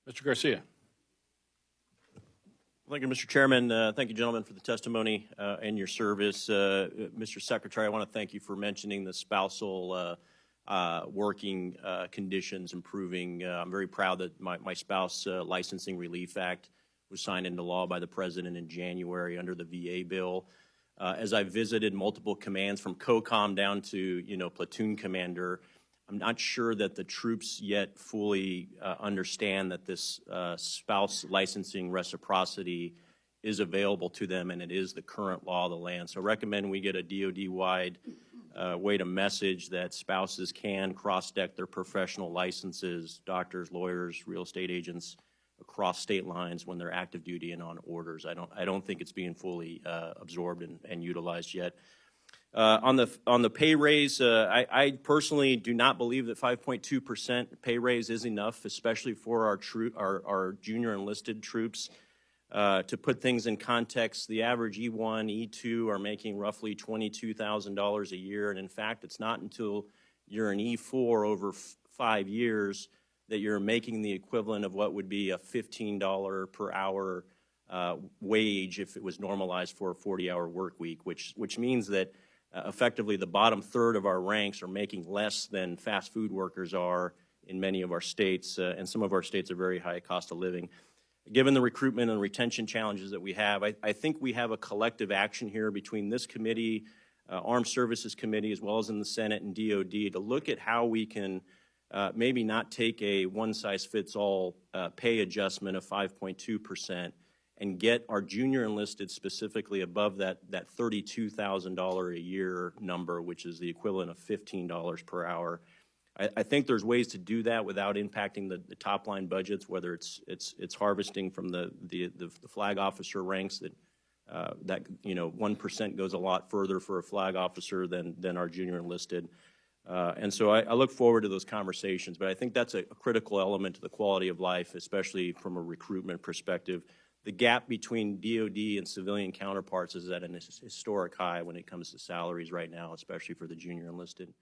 Mr. Garcia. Thank you, Mr. Chairman. Thank you, gentlemen, for the testimony and your service. Mr. Secretary, I want to thank you for mentioning the spousal working conditions improving. I'm very proud that my spouse Licensing Relief Act was signed into law by the President in January under the VA bill. As I visited multiple commands from COCOM down to platoon commander, I'm not sure that the troops yet fully understand that this spouse licensing reciprocity is available to them, and it is the current law of the land. So I recommend we get a DoD-wide way to message that spouses can cross-deck their professional licenses, doctors, lawyers, real estate agents, across state lines when they're active duty and on orders. I don't think it's being fully absorbed and utilized yet. On the pay raise, I personally do not believe that 5.2% pay raise is enough, especially for our junior enlisted troops. To put things in context, the average E1, E2 are making roughly $22,000 a year, and in fact, it's not until you're an E4 over 5 years that you're making the equivalent of what would be a $15 per hour wage if it was normalized for a 40-hour work week, which means that effectively the bottom third of our ranks are making less than fast food workers are in many of our states, and some of our states are very high cost of living. Given the recruitment and retention challenges that we have, I think we have a collective action here between this committee, Armed Services Committee, as well as in the Senate and DOD to look at how we can maybe not take a one-size-fits-all pay adjustment of 5.2% and get our junior enlisted specifically above that $32,000 a year number, which is the equivalent of $15 per hour. I think there's ways to do that without impacting the top line budgets, whether it's harvesting from the flag officer ranks that 1% goes a lot further for a flag officer than our junior enlisted. And so I look forward to those conversations, but I think that's a critical element to the quality of life, especially from a recruitment perspective. The gap between DOD and civilian counterparts is at an historic high when it comes to salaries right now, especially for the junior enlisted.